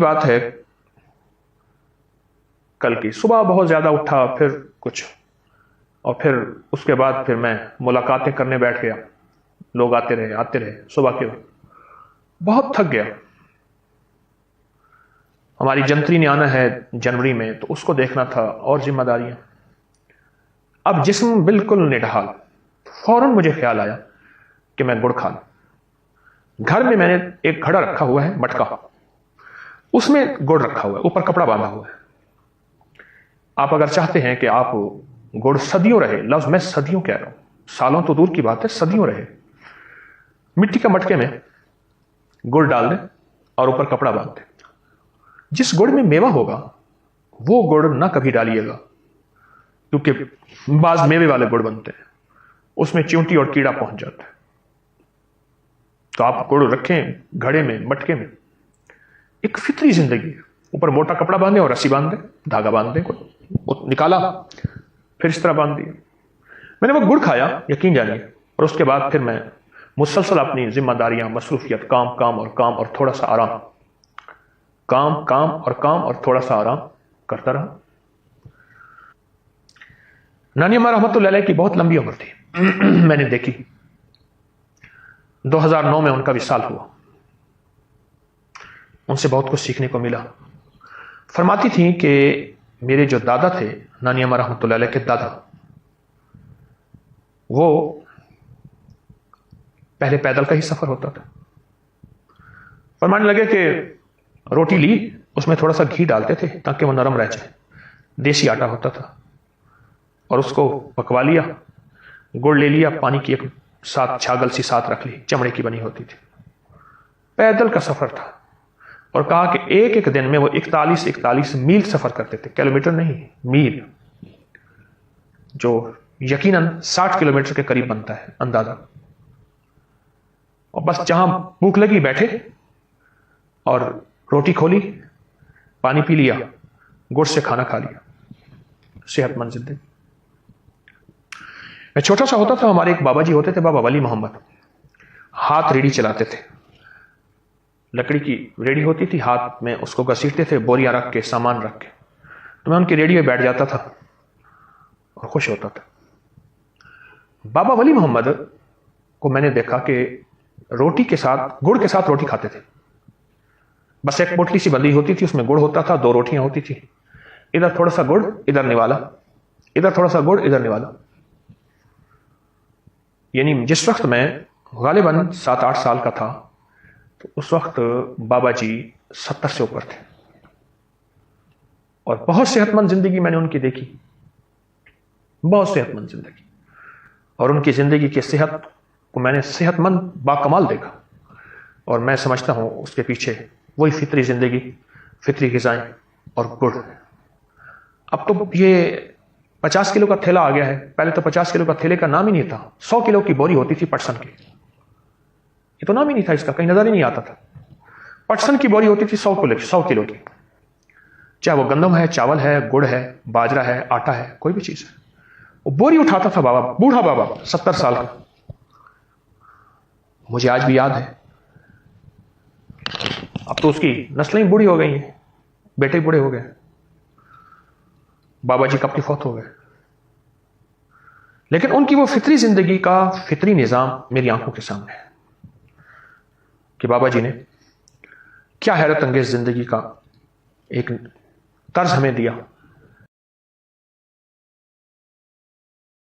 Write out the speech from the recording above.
بات ہے کل کی صبح بہت زیادہ اٹھا، پھر کچھ، اور پھر اس کے بعد پھر میں ملاقاتیں کرنے بیٹھ گیا. لوگ آتے رہے صبح کے وقت. بہت تھک گیا. ہماری جنتری نے آنا ہے جنوری میں، تو اس کو دیکھنا تھا اور ذمہ داریاں. اب جسم بالکل نڈھال. فوراً مجھے خیال آیا کہ میں گڑ کھا لوں. گھر میں نے ایک گھڑا رکھا ہوا ہے مٹکا، اس میں گڑ رکھا ہوا ہے، اوپر کپڑا باندھا ہوا ہے. آپ اگر چاہتے ہیں کہ آپ گڑ صدیوں رہے، لفظ میں صدیوں کہہ رہا ہوں، سالوں تو دور کی بات ہے، صدیوں رہے، مٹی کا مٹکے میں گڑ ڈال دیں اور اوپر کپڑا باندھ دیں. جس گڑ میں میوہ ہوگا وہ گڑ نہ کبھی ڈالیے گا، کیونکہ بعض میوے والے گڑ بنتے ہیں، اس میں چیونٹی اور کیڑا پہنچ جاتا ہے. تو آپ گڑ رکھیں گھڑے میں، مٹکے میں. ایک فطری زندگی ہے. اوپر موٹا کپڑا باندھیں اور رسی باندھ دیں، دھاگا باندھ دیں، نکالا پھر اس طرح باندھ دیا. میں نے وہ گڑ کھایا، یقین جانیے، اور اس کے بعد پھر میں مسلسل اپنی ذمہ داریاں، مصروفیت، کام اور تھوڑا سا آرام، کام اور تھوڑا سا آرام کرتا رہا. نانی اماں رحمۃ اللہ علیہ کی بہت لمبی عمر تھی. میں نے دیکھی 2009 میں ان کا وصال ہوا. ان سے بہت کچھ سیکھنے کو ملا. فرماتی تھیں کہ میرے جو دادا تھے، نانی اماں رحمۃ اللہ علیہ کے دادا، وہ پہلے پیدل کا ہی سفر ہوتا تھا. فرمانے لگے کہ روٹی لی، اس میں تھوڑا سا گھی ڈالتے تھے تاکہ وہ نرم رہ جائے. دیسی آٹا ہوتا تھا، اور اس کو پکوا لیا. گڑ لے لیا، پانی کی ایک ساتھ چھاگل سی ساتھ رکھ لی، چمڑے کی بنی ہوتی تھی. پیدل کا سفر تھا. اور کہا کہ ایک دن میں وہ 41 میل سفر کرتے تھے، کلومیٹر نہیں، میل، جو یقیناً 60 کلومیٹر کے قریب بنتا ہے اندازہ. اور بس جہاں بھوک لگی بیٹھے اور روٹی کھولی، پانی پی لیا، گڑ سے کھانا کھا لیا. صحت مند زندگی. میں چھوٹا سا ہوتا تھا، ہمارے ایک بابا جی ہوتے تھے، بابا ولی محمد. ہاتھ ریڑھی چلاتے تھے. لکڑی کی ریڑھی ہوتی تھی، ہاتھ میں اس کو گھسیٹتے تھے، بوریاں رکھ کے، سامان رکھ کے. تو میں ان کی ریڑھی میں بیٹھ جاتا تھا اور خوش ہوتا تھا. بابا ولی محمد کو میں نے دیکھا کہ روٹی کے ساتھ، گڑ کے ساتھ روٹی کھاتے تھے. بس ایک پوٹلی سی بندی ہوتی تھی، اس میں گڑ ہوتا تھا، 2 روٹیاں ہوتی تھی، ادھر تھوڑا سا گڑ، ادھر نوالا، ادھر تھوڑا سا گڑ، ادھر نوالا. یعنی جس وقت میں غالباً 7-8 سال کا تھا، تو اس وقت بابا جی 70 سے اوپر تھے. اور بہت صحت مند زندگی میں نے ان کی دیکھی، بہت صحت مند زندگی. اور ان کی زندگی کی صحت کو میں نے صحت مند باکمال دیکھا. اور میں سمجھتا ہوں اس کے پیچھے وہی فطری زندگی، فطری غذائیں اور گڑ. اب تو یہ 50 کلو کا تھیلا آ گیا ہے. پہلے تو 50 کلو کا تھیلے کا نام ہی نہیں تھا. 100 کلو کی بوری ہوتی تھی پٹسن کی. یہ تو نام ہی نہیں تھا اس کا، کہیں نظر ہی نہیں آتا تھا. پٹسن کی بوری ہوتی تھی 100 کلو کی، چاہے وہ گندم ہے، چاول ہے، گڑ ہے، باجرہ ہے، آٹا ہے، کوئی بھی چیز ہے. وہ بوری اٹھاتا تھا بابا، بوڑھا بابا، 70 سال کا. مجھے آج بھی یاد ہے. اب تو اس کی نسلیں بوڑھی ہو گئی ہیں، بیٹے بوڑھے ہو گئے. بابا جی کب کے فوت ہو گئے. لیکن ان کی وہ فطری زندگی کا فطری نظام میری آنکھوں کے سامنے ہے کہ بابا جی نے کیا حیرت انگیز زندگی کا ایک طرز ہمیں دیا.